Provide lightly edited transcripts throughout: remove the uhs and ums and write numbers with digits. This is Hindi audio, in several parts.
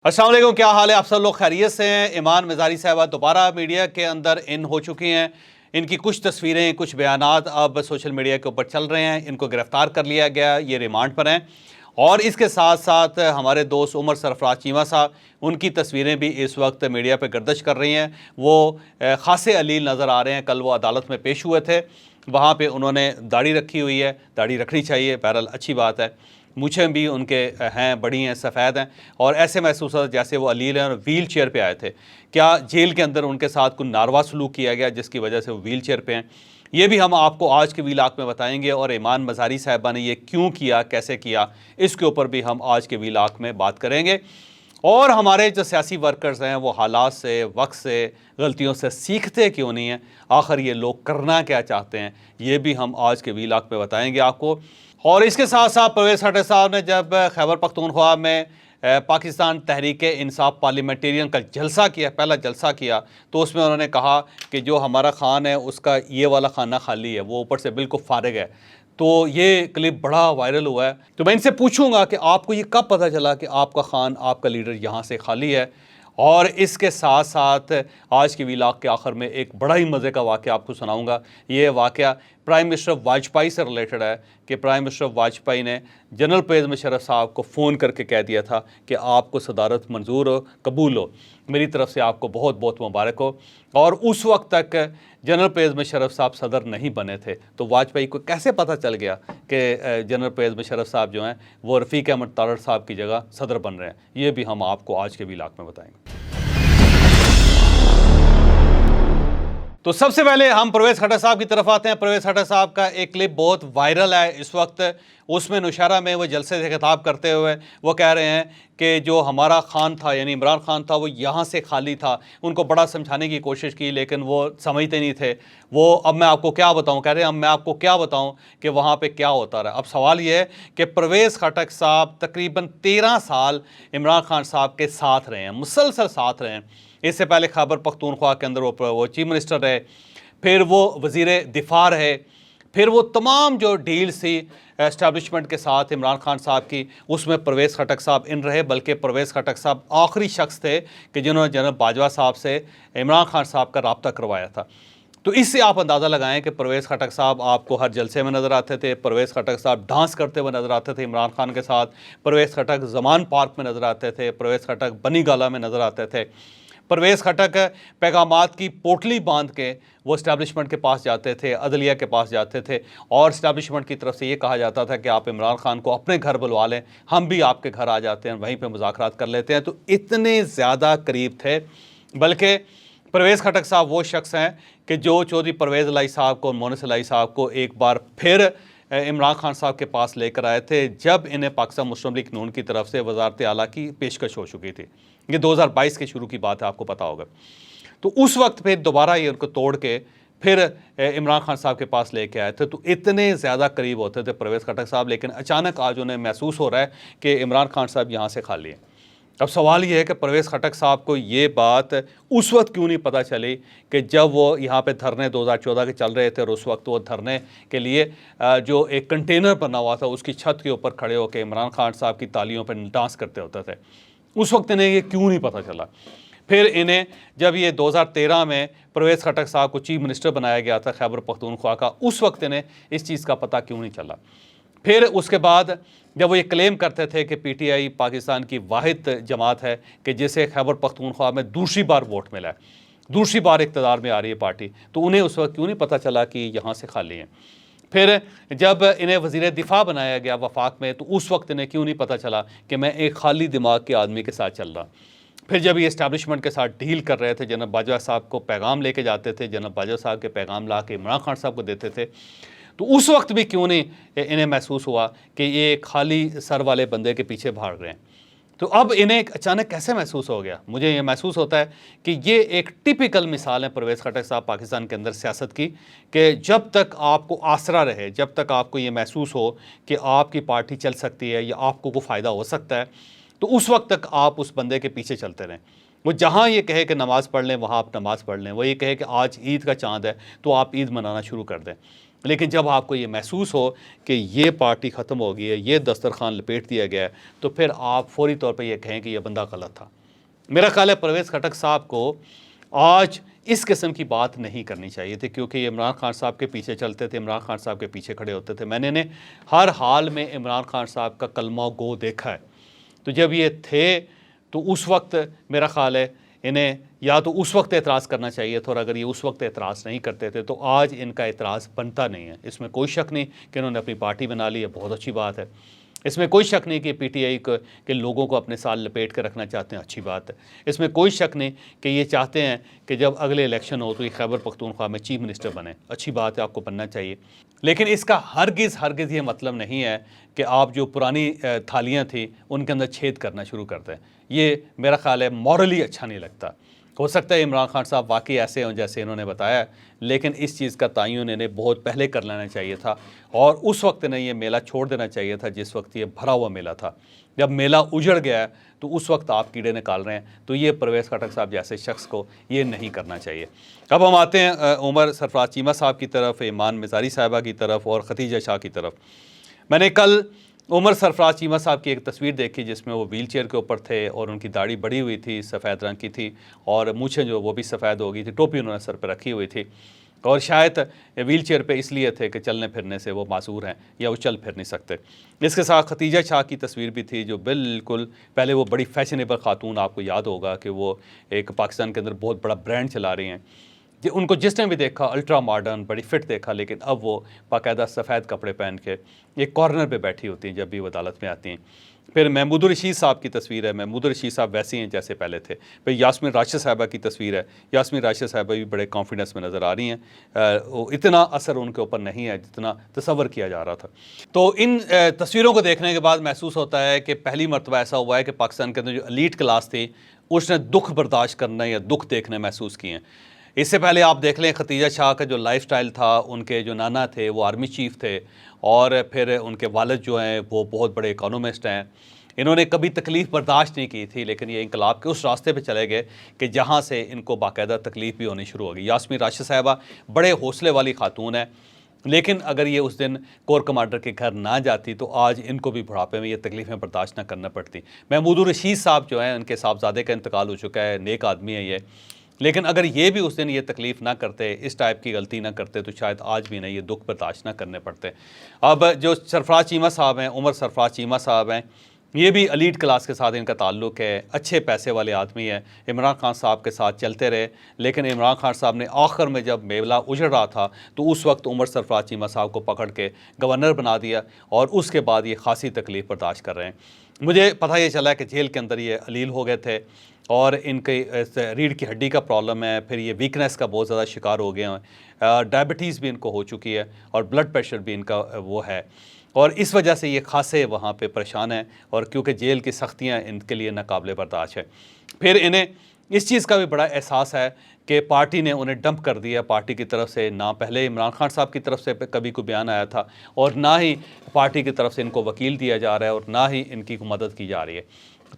अस्सलाम वालेकुम, क्या हाल है? आप सब लोग खैरियत से हैं? ईमान मज़ारी साहबा दोबारा मीडिया के अंदर इन हो चुकी हैं। इनकी कुछ तस्वीरें, कुछ बयानात अब सोशल मीडिया के ऊपर चल रहे हैं। इनको गिरफ़्तार कर लिया गया, ये रिमांड पर हैं। और इसके साथ साथ हमारे दोस्त उमर सरफराज चीमा साहब, उनकी तस्वीरें भी इस वक्त मीडिया पर गर्दिश कर रही हैं। वो खासे अलील नज़र आ रहे हैं। कल वो अदालत में पेश हुए थे, वहाँ पर उन्होंने दाढ़ी रखी हुई है। दाढ़ी रखनी चाहिए, बहरहाल अच्छी बात है। मूछें भी उनके हैं, बड़ी हैं, सफ़ेद हैं, और ऐसे महसूस होता जैसे वो अलील हैं और व्हील चेयर पर आए थे। क्या जेल के अंदर उनके साथ कुछ नारवा सलूक किया गया जिसकी वजह से वो व्हील चेयर पर हैं? ये भी हम आपको आज के व्लॉग में बताएंगे। और ईमान मज़ारी साहिबा ने ये क्यों किया, कैसे किया, इसके ऊपर भी हम आज के व्लॉग में बात करेंगे। और हमारे जो सियासी वर्कर्स हैं वो हालात से, वक्त से, गलतियों से सीखते क्यों नहीं हैं? आखिर ये लोग करना क्या चाहते हैं? ये भी हम आज के व्लॉग में बताएंगे आपको। और इसके साथ साथ परवेज़ खट्टर साहब ने जब खैबर पख्तूनख्वा में पाकिस्तान तहरीक-ए-इंसाफ पार्लियामेंटेरियन का जलसा किया, पहला जलसा किया, तो उसमें उन्होंने कहा कि जो हमारा खान है उसका ये वाला खाना खाली है, वो ऊपर से बिल्कुल फारिग है। तो ये क्लिप बड़ा वायरल हुआ है। तो मैं इनसे पूछूंगा कि आपको ये कब पता चला कि आपका खान, आपका लीडर यहाँ से खाली है? और इसके साथ साथ आज के व्लॉग के आखिर में एक बड़ा ही मज़े का वाक़या आपको सुनाऊंगा। ये वाक़या प्राइम मिनिस्टर वाजपेयी से रिलेटेड है कि प्राइम मिनिस्टर वाजपेयी ने जनरल परवेज़ मुशर्रफ साहब को फ़ोन करके कह दिया था कि आपको सदारत मंजूर हो, कबूल हो, मेरी तरफ से आपको बहुत बहुत मुबारक हो। और उस वक्त तक जनरल परवेज़ मुशर्रफ साहब सदर नहीं बने थे। तो वाजपेयी को कैसे पता चल गया कि जनरल परवेज़ मुशर्रफ साहब जो हैं वो रफ़ीक अहमद तारड़ साहब की जगह सदर बन रहे हैं? ये भी हम आपको आज के व्लॉग में बताएंगे। तो सबसे पहले हम परवेज़ खट्टर साहब की तरफ आते हैं। परवेज़ खट्टर साहब का एक क्लिप बहुत वायरल है इस वक्त। उसमें नौशहरा में वो जलसे से खिताब करते हुए वो कह रहे हैं कि जो हमारा खान था, यानी इमरान खान था, वो यहाँ से खाली था। उनको बड़ा समझाने की कोशिश की लेकिन वो समझते नहीं थे। वो अब मैं आपको क्या बताऊँ, कह रहे हैं अब मैं आपको क्या बताऊँ कि वहाँ पर क्या होता रहा। अब सवाल ये है कि परवेज़ खट्टर साहब तकरीबन 13 साल इमरान खान साहब के साथ रहे हैं, मुसलसल साथ रहे हैं। इससे पहले खैबर पख्तूनख्वा के अंदर वो चीफ मिनिस्टर रहे, फिर वो वज़ीर दिफा रहे, फिर वो तमाम जो डील्स थी एस्टैब्लिशमेंट के साथ इमरान खान साहब की, उसमें परवेज़ खट्टर साहब इन रहे। बल्कि परवेज़ खट्टर साहब आखिरी शख्स थे कि जिन्होंने जनरल बाजवा साहब से इमरान खान साहब का रब्ता करवाया था। तो इससे आप अंदाज़ा लगाएं कि परवेज़ खट्टर साहब आपको हर जलसे में नज़र आते थे। परवेज़ खट्टर साहब डांस करते हुए नज़र आते थे इमरान खान के साथ। परवेज़ खट्टर ज़मान पार्क में नज़र आते थे। परवेज़ खट्टर बनी गाला में नज़र आते थे। परवेज़ खट्टर पैगामात की पोटली बांध के वो इस्टेब्लिशमेंट के पास जाते थे, अदलिया के पास जाते थे, और इस्टेब्लिशमेंट की तरफ से ये कहा जाता था कि आप इमरान खान को अपने घर बुलवा लें, हम भी आपके घर आ जाते हैं, वहीं पे मुज़ाकरात कर लेते हैं। तो इतने ज़्यादा करीब थे। बल्कि परवेज़ खट्टर साहब वो शख्स हैं कि जो चौधरी परवेज़ इलाही साहब को, मोनिस इलाही साहब को एक बार फिर इमरान खान साहब के पास लेकर आए थे जब इन्हें पाकिस्तान मुस्लिम लीग नून की तरफ से वज़ारत आला की पेशकश हो चुकी थी। ये 2022 के शुरू की बात है, आपको पता होगा। तो उस वक्त फिर दोबारा ये उनको तोड़ के फिर इमरान खान साहब के पास लेके आए थे। तो इतने ज़्यादा करीब होते थे परवेज़ खट्टर साहब, लेकिन अचानक आज उन्हें महसूस हो रहा है कि इमरान खान साहब यहाँ से खाली हैं। अब सवाल ये है कि परवेज़ खट्टर साहब को ये बात उस वक्त क्यों नहीं पता चली कि जब वो यहाँ पे धरने 2014 के चल रहे थे, और उस वक्त वो धरने के लिए जो एक कंटेनर बना हुआ था उसकी छत के ऊपर खड़े होकर इमरान खान साहब की तालियों पर डांस करते होते थे। उस वक्त इन्हें ये क्यों नहीं पता चला? फिर इन्हें जब ये 2013 में परवेज़ खट्टर साहब को चीफ मिनिस्टर बनाया गया था खैबर पख्तूनख्वा का, उस वक्त इन्हें इस चीज़ का पता क्यों नहीं चला? फिर उसके बाद जब वो ये क्लेम करते थे कि पीटीआई पाकिस्तान की वाहिद जमात है कि जिसे खैबर पख्तूनख्वा में दूसरी बार वोट मिला है, दूसरी बार इक़्तिदार में आ रही है पार्टी, तो उन्हें उस वक्त क्यों नहीं पता चला कि यहाँ से खाली हैं? फिर जब इन्हें वज़ीर दिफा बनाया गया वफाक में, तो उस वक्त इन्हें क्यों नहीं पता चला कि मैं एक खाली दिमाग के आदमी के साथ चल रहा? फिर जब ये इस्टेब्लिशमेंट के साथ डील कर रहे थे, जनरल बाजवा साहब को पैगाम लेके जाते थे, जनरल बाजवा साहब के पैगाम ला के इमरान खान साहब को देते थे, तो उस वक्त भी क्यों नहीं इन्हें महसूस हुआ कि ये खाली सर वाले बंदे के पीछे भाग रहे हैं? तो अब इन्हें अचानक कैसे महसूस हो गया? मुझे ये महसूस होता है कि ये एक टिपिकल मिसाल है परवेज़ खट्टर साहब पाकिस्तान के अंदर सियासत की, कि जब तक आपको आसरा रहे, जब तक आपको ये महसूस हो कि आपकी पार्टी चल सकती है या आपको कोई फ़ायदा हो सकता है, तो उस वक्त तक आप उस बंदे के पीछे चलते रहें। वो जहाँ ये कहे कि नमाज़ पढ़ लें, वहाँ आप नमाज़ पढ़ लें। वो ये कहे कि आज ईद का चाँद है, तो आप ईद मनाना शुरू कर दें। लेकिन जब आपको ये महसूस हो कि ये पार्टी ख़त्म हो गई है, ये दस्तरखान लपेट दिया गया है, तो फिर आप फौरी तौर पे ये कहें कि ये बंदा गलत था। मेरा ख्याल है परवेज़ खटक साहब को आज इस किस्म की बात नहीं करनी चाहिए थी, क्योंकि ये इमरान खान साहब के पीछे चलते थे, इमरान खान साहब के पीछे खड़े होते थे। मैंने इन्हें हर हाल में इमरान खान साहब का कलमा गो देखा है। तो जब ये थे तो उस वक्त मेरा ख्याल है इन्हें या तो उस वक्त एतराज़ करना चाहिए था, और अगर ये उस वक्त एतराज़ नहीं करते थे तो आज इनका एतराज़ बनता नहीं है। इसमें कोई शक नहीं कि इन्होंने अपनी पार्टी बना ली है, बहुत अच्छी बात है। इसमें कोई शक नहीं कि पीटीआई के लोगों को अपने साथ लपेट कर रखना चाहते हैं, अच्छी बात है। इसमें कोई शक नहीं कि ये चाहते हैं कि जब अगले इलेक्शन हो तो ये खैबर पख्तूनख्वा में चीफ मिनिस्टर बने, अच्छी बात है, आपको बनना चाहिए। लेकिन इसका हरगिज़ ये मतलब नहीं है कि आप जो पुरानी थालियाँ थी उनके अंदर छेद करना शुरू कर दें। ये मेरा ख्याल है मॉरली अच्छा नहीं लगता। हो सकता है इमरान खान साहब वाकई ऐसे हों जैसे इन्होंने बताया, लेकिन इस चीज़ का तयन इन्हें बहुत पहले कर लेना चाहिए था, और उस वक्त इन्हें ये मेला छोड़ देना चाहिए था जिस वक्त ये भरा हुआ मेला था। जब मेला उजड़ गया तो उस वक्त आप कीड़े निकाल रहे हैं, तो ये परवेज़ खटक साहब जैसे शख्स को ये नहीं करना चाहिए। अब हम आते हैं उमर सरफराज चीमा साहब की तरफ, ईमान मिज़ारी साहिबा की तरफ और खतीजा शाह की तरफ। मैंने कल उमर सरफराज चीमा साहब की एक तस्वीर देखी जिसमें वो व्हील चेयर के ऊपर थे और उनकी दाढ़ी बड़ी हुई थी, सफ़ेद रंग की थी, और मूछें जो वो भी सफ़ेद हो गई थी, टोपी उन्होंने सर पर रखी हुई थी, और शायद व्हील चेयर पे इसलिए थे कि चलने फिरने से वो मासूर हैं या वो चल फिर नहीं सकते। इसके साथ खतीजा शाह की तस्वीर भी थी, जो बिल्कुल पहले वो बड़ी फैशनेबल खातून, आपको याद होगा कि वो एक पाकिस्तान के अंदर बहुत बड़ा ब्रांड चला रही हैं। उनको जिसने भी देखा अल्ट्रा मॉडर्न, बड़ी फिट देखा, लेकिन अब वो बाकायदा सफ़ेद कपड़े पहन के एक कॉर्नर पे बैठी होती हैं जब भी वो अदालत में आती हैं। फिर महमूद रशीद साहब की तस्वीर है, महमूद रशीद साहब वैसे ही हैं जैसे पहले थे। फिर यास्मीन राशिद साहिबा की तस्वीर है, यास्मीन राशिद साहिबा भी बड़े कॉन्फिडेंस में नज़र आ रही हैं। इतना असर उनके ऊपर नहीं है जितना तसव्वुर किया जा रहा था। तो इन तस्वीरों को देखने के बाद महसूस होता है कि पहली मरतबा ऐसा हुआ है कि पाकिस्तान के अंदर जो एलीट क्लास थी उसने दुख बर्दाश्त करने या दुख देखने महसूस किए हैं। इससे पहले आप देख लें खतीजा शाह का जो लाइफस्टाइल था, उनके जो नाना थे वो आर्मी चीफ थे, और फिर उनके वालिद जो हैं वो बहुत बड़े इकोनॉमिस्ट हैं। इन्होंने कभी तकलीफ़ बर्दाश्त नहीं की थी, लेकिन ये इंकलाब के उस रास्ते पे चले गए कि जहाँ से इनको बाकायदा तकलीफ़ भी होनी शुरू हो गई। यास्मीन राशिद साहिबा बड़े हौसले वाली खातून है, लेकिन अगर ये उस दिन कोर कमांडर के घर ना जाती तो आज इनको भी बुढ़ापे में ये तकलीफ़ें बर्दाश्त ना करना पड़ती। महमूद रशीद साहब जो हैं, उनके साहबजादे का इंतकाल हो चुका है, नेक आदमी है ये, लेकिन अगर ये भी उस दिन ये तकलीफ़ ना करते, इस टाइप की गलती ना करते, तो शायद आज भी नहीं ये दुख बर्दाश्त ना करने पड़ते। अब जो सरफराज चीमा साहब हैं, उमर सरफराज चीमा साहब हैं, ये भी एलीट क्लास के साथ इनका ताल्लुक़ है, अच्छे पैसे वाले आदमी हैं, इमरान खान साहब के साथ चलते रहे। लेकिन इमरान खान साहब ने आखिर में जब मेला उजड़ रहा था तो उस वक्त उमर सरफराज चीमा साहब को पकड़ के गवर्नर बना दिया, और उसके बाद ये खासी तकलीफ़ बर्दाश्त कर रहे हैं। मुझे पता ये चला कि जेल के अंदर ये अलील हो गए थे, और इनके रीढ़ की हड्डी का प्रॉब्लम है, फिर ये वीकनेस का बहुत ज़्यादा शिकार हो गए हैं, डायबिटीज़ भी इनको हो चुकी है, और ब्लड प्रेशर भी इनका वो है, और इस वजह से ये खासे वहाँ पे परेशान हैं, और क्योंकि जेल की सख्तियाँ इनके लिए नाकाबिले बर्दाश्त है। फिर इन्हें इस चीज़ का भी बड़ा एहसास है कि पार्टी ने उन्हें डंप कर दिया। पार्टी की तरफ से ना पहले इमरान खान साहब की तरफ से कभी कोई बयान आया था, और ना ही पार्टी की तरफ से इनको वकील दिया जा रहा है, और ना ही इनकी मदद की जा रही है।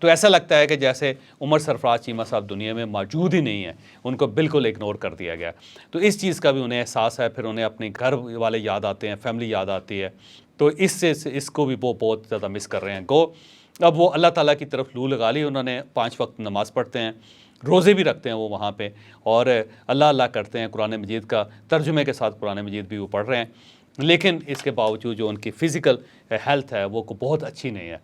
तो ऐसा लगता है कि जैसे उमर सरफराज चीमा साहब दुनिया में मौजूद ही नहीं है, उनको बिल्कुल इग्नोर कर दिया गया। तो इस चीज़ का भी उन्हें एहसास है। फिर उन्हें अपने घर वाले याद आते हैं, फैमिली याद आती है, तो इसको भी वो बहुत ज़्यादा मिस कर रहे हैं। अब वो अल्लाह ताला की तरफ लू लगा ली उन्होंने, 5 वक्त नमाज़ पढ़ते हैं, रोज़े भी रखते हैं वो वहाँ पे, और अल्लाह अल्लाह करते हैं, कुरान मजीद का तर्जुमे के साथ कुरान मजीद भी वो पढ़ रहे हैं। लेकिन इसके बावजूद जो उनकी फ़िज़िकल हेल्थ है वो बहुत अच्छी नहीं है।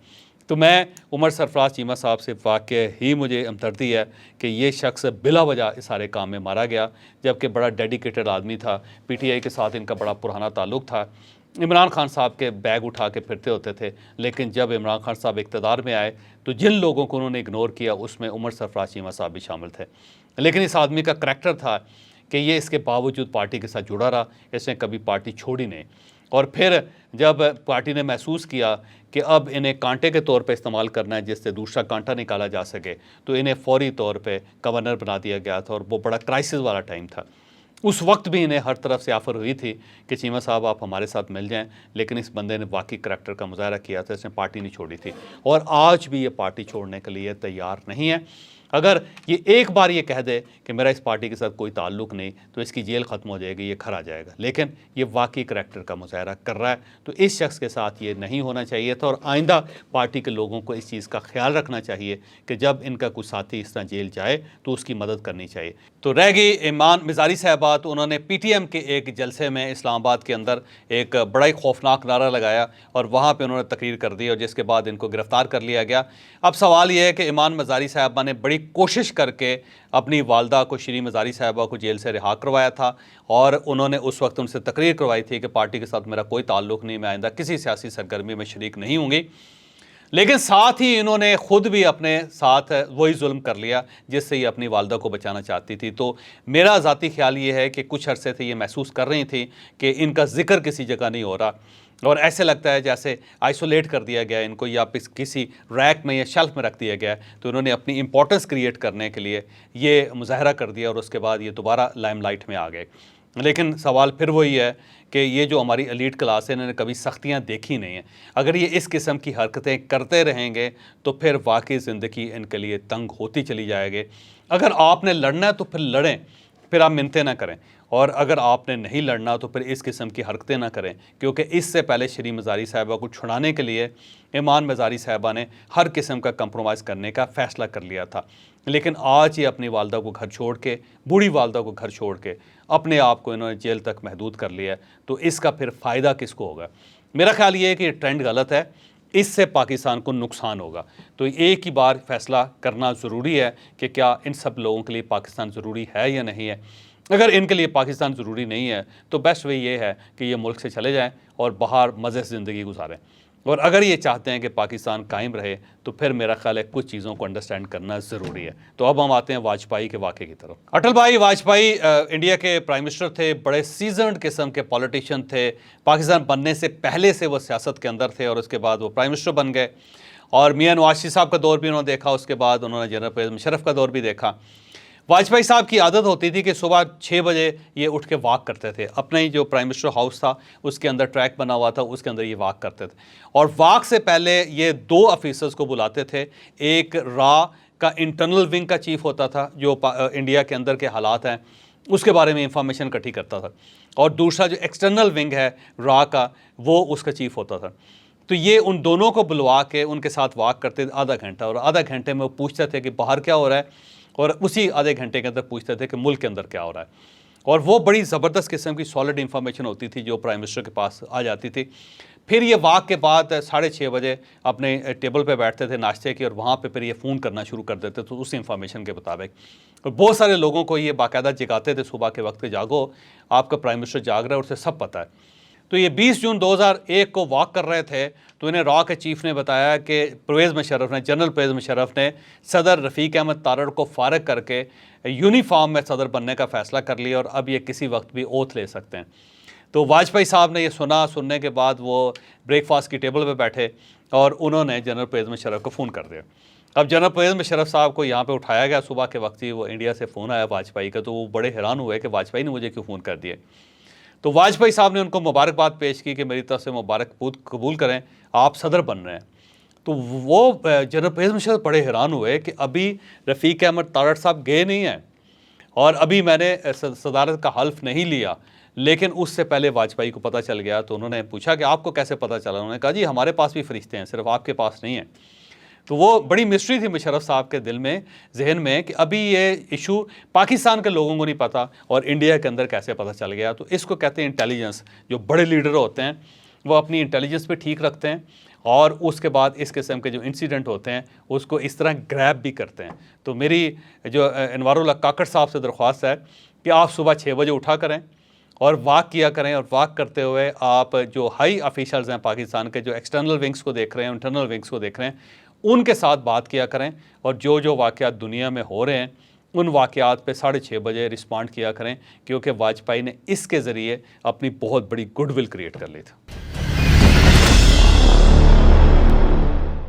तो मैं उमर सरफराज चीमा साहब से वाक़ई ही मुझे हमदर्दी है कि ये शख्स बिला वजह इस सारे काम में मारा गया, जबकि बड़ा डेडिकेटेड आदमी था। पीटीआई के साथ इनका बड़ा पुराना ताल्लुक़ था, इमरान खान साहब के बैग उठा के फिरते होते थे। लेकिन जब इमरान खान साहब इक़्तिदार में आए तो जिन लोगों को उन्होंने इग्नोर किया उसमें उमर सरफराज चीमा साहब भी शामिल थे। लेकिन इस आदमी का करैक्टर था कि ये इसके बावजूद पार्टी के साथ जुड़ा रहा, इसने कभी पार्टी छोड़ी नहीं। और फिर जब पार्टी ने महसूस किया कि अब इन्हें कांटे के तौर पे इस्तेमाल करना है जिससे दूसरा कांटा निकाला जा सके, तो इन्हें फ़ौरी तौर पे गवर्नर बना दिया गया था, और वो बड़ा क्राइसिस वाला टाइम था। उस वक्त भी इन्हें हर तरफ से ऑफ़र हुई थी कि चीमा साहब आप हमारे साथ मिल जाएं, लेकिन इस बंदे ने वाकई करैक्टर का मुजाहरा किया था, इसने पार्टी नहीं छोड़ी थी, और आज भी ये पार्टी छोड़ने के लिए तैयार नहीं है। अगर ये एक बार ये कह दे कि मेरा इस पार्टी के साथ कोई ताल्लुक़ नहीं, तो इसकी जेल ख़त्म हो जाएगी, ये खरा जाएगा। लेकिन ये वाकई करैक्टर का मुज़ाहरा कर रहा है, तो इस शख्स के साथ ये नहीं होना चाहिए था। और आइंदा पार्टी के लोगों को इस चीज़ का ख्याल रखना चाहिए कि जब इनका कुछ साथी इस तरह जेल जाए तो उसकी मदद करनी चाहिए। तो रह गई ईमान मिज़ारी साहबा, तो उन्होंने PTM के एक जलसे में इस्लामाबाद के अंदर एक बड़ा ही खौफनाक नारा लगाया और वहाँ पर उन्होंने तकरीर कर दी, और जिसके बाद इनको गिरफ़्तार कर लिया गया। अब सवाल यह है कि ईमान मिज़ारी साहबा ने बड़ी कोशिश करके अपनी वालदा को, श्री मिज़ारी साहबा को, जेल से रिहा करवाया था, और उन्होंने उस वक्त उनसे तकरीर करवाई थी कि पार्टी के साथ मेरा कोई ताल्लुक़ नहीं, मैं आइंदा किसी सियासी सरगर्मी में शरीक नहीं होंगी। लेकिन साथ ही इन्होंने ख़ुद भी अपने साथ वही जुल्म कर लिया जिससे ये अपनी वालदा को बचाना चाहती थी। तो मेरा ज़ाती ख्याल ये है कि कुछ अरसे से ये महसूस कर रही थी कि इनका जिक्र किसी जगह नहीं हो रहा, और ऐसे लगता है जैसे आइसोलेट कर दिया गया इनको, या किसी रैक में या शेल्फ में रख दिया गया है। तो इन्होंने अपनी इंपॉर्टेंस क्रिएट करने के लिए ये मुज़ाहरा कर दिया, और उसके बाद ये दोबारा लाइमलाइट में आ गए। लेकिन सवाल फिर वही है कि ये जो हमारी एलीट क्लास है, इन्होंने कभी सख्तियाँ देखी नहीं हैं। अगर ये इस किस्म की हरकतें करते रहेंगे तो फिर वाकई ज़िंदगी इनके लिए तंग होती चली जाएगी। अगर आपने लड़ना है तो फिर लड़ें, फिर आप मिन्नतें ना करें, और अगर आपने नहीं लड़ना तो फिर इस किस्म की हरकतें ना करें, क्योंकि इससे पहले श्री मिज़ारी साहबा को छुड़ाने के लिए ईमान मिज़ारी साहबा ने हर किस्म का कंप्रोमाइज़ करने का फ़ैसला कर लिया था। लेकिन आज ये अपनी वालदा को घर छोड़ के, बूढ़ी वालदा को घर छोड़ के अपने आप को इन्होंने जेल तक महदूद कर लिया है। तो इसका फिर फ़ायदा किसको होगा? मेरा ख्याल ये है कि ये ट्रेंड गलत है, इससे पाकिस्तान को नुकसान होगा। तो एक ही बार फ़ैसला करना ज़रूरी है कि क्या इन सब लोगों के लिए पाकिस्तान ज़रूरी है या नहीं है। अगर इनके लिए पाकिस्तान ज़रूरी नहीं है तो बेस्ट वे ये है कि ये मुल्क से चले जाएं और बाहर मज़े से ज़िंदगी गुजारें। और अगर ये चाहते हैं कि पाकिस्तान कायम रहे तो फिर मेरा ख्याल है कुछ चीज़ों को अंडरस्टैंड करना ज़रूरी है। तो अब हम आते हैं वाजपेयी के वाक़े की तरफ। अटल भाई वाजपेयी इंडिया के प्राइम मिनिस्टर थे, बड़े सीजन्ड किस्म के पॉलिटिशियन थे। पाकिस्तान बनने से पहले से वो सियासत के अंदर थे और उसके बाद वो प्राइम मिनिस्टर बन गए। और मियां नवाज शरीफ साहब का दौर भी उन्होंने देखा, उसके बाद उन्होंने जनरल परवेज़ मुशर्रफ का दौर भी देखा। वाजपेयी साहब की आदत होती थी कि सुबह 6 बजे ये उठ के वॉक करते थे। अपना ही जो प्राइम मिनिस्टर हाउस था उसके अंदर ट्रैक बना हुआ था, उसके अंदर ये वॉक करते थे। और वॉक से पहले ये 2 ऑफिसर्स को बुलाते थे। एक रॉ का इंटरनल विंग का चीफ होता था जो इंडिया के अंदर के हालात हैं उसके बारे में इंफॉर्मेशन इकट्ठी करता था, और दूसरा जो एक्सटर्नल विंग है रॉ का, वो उसका चीफ होता था। तो ये उन दोनों को बुलवा के उनके साथ वॉक करते थे आधा घंटा, और आधा घंटे में वो पूछते थे कि बाहर क्या हो रहा है, और उसी आधे घंटे के अंदर पूछते थे कि मुल्क के अंदर क्या हो रहा है। और वो बड़ी ज़बरदस्त किस्म की सॉलिड इंफॉर्मेशन होती थी जो प्राइम मिनिस्टर के पास आ जाती थी। फिर ये वॉक के बाद 6:30 बजे अपने टेबल पे बैठते थे नाश्ते की, और वहाँ पे फिर ये फ़ोन करना शुरू कर देते थे उस इंफॉर्मेशन के मुताबिक। और बहुत सारे लोगों को ये बाकायदा जगाते थे सुबह के वक्त, जागो आपका प्राइम मिनिस्टर जाग रहा है, उसे सब पता है। तो ये 20 जून 2001 को वॉक कर रहे थे, तो इन्हें रॉ के चीफ ने बताया कि परवेज़ मुशर्रफ ने, जनरल परवेज़ मुशर्रफ ने सदर रफ़ीक अहमद तारड़ को फारग करके यूनिफॉर्म में सदर बनने का फ़ैसला कर लिया, और अब ये किसी वक्त भी ओथ ले सकते हैं। तो वाजपेयी साहब ने ये सुनने के बाद वो ब्रेकफास्ट की टेबल पर बैठे और उन्होंने जनरल परवेज़ मुशर्रफ को फ़ोन कर दिया। अब जनरल परवेज़ मुशर्रफ साहब को यहाँ पे उठाया गया सुबह के वक्त ही, वो इंडिया से फ़ोन आया वाजपेयी का, तो वो बड़े हैरान हुए कि वाजपेयी ने मुझे क्यों फ़ोन कर दिया। तो वाजपेयी साहब ने उनको मुबारकबाद पेश की कि मेरी तरफ से मुबारकबाद कबूल करें, आप सदर बन रहे हैं। तो वो जनरल परवेज़ मुशर्रफ बड़े हैरान हुए कि अभी रफ़ीक अहमद तारड़ साहब गए नहीं हैं और अभी मैंने सदारत का हल्फ नहीं लिया, लेकिन उससे पहले वाजपेयी को पता चल गया। तो उन्होंने पूछा कि आपको कैसे पता चला? उन्होंने कहा जी हमारे पास भी फरिश्ते हैं, सिर्फ आपके पास नहीं है। तो वो बड़ी मिस्ट्री थी मुशर्रफ साहब के दिल में, जहन में, कि अभी ये इशू पाकिस्तान के लोगों को नहीं पता और इंडिया के अंदर कैसे पता चल गया। तो इसको कहते हैं इंटेलिजेंस। जो बड़े लीडर होते हैं वो अपनी इंटेलिजेंस पे ठीक रखते हैं, और उसके बाद इस किस्म के जो इंसिडेंट होते हैं उसको इस तरह ग्रैब भी करते हैं। तो मेरी जो अनवारुल हक काकड़ साहब से दरख्वास्त है कि आप सुबह 6 बजे उठा करें और वॉक किया करें, और वॉक करते हुए आप जो हाई ऑफिशल्स हैं पाकिस्तान के, जो एक्सटर्नल विंग्स को देख रहे हैं, इंटरनल विंग्स को देख रहे हैं, उनके साथ बात किया करें, और जो जो वाक़यात दुनिया में हो रहे हैं उन वाक़यात पे 6:30 बजे रिस्पॉन्ड किया करें, क्योंकि वाजपेयी ने इसके ज़रिए अपनी बहुत बड़ी गुडविल क्रिएट कर ली थी।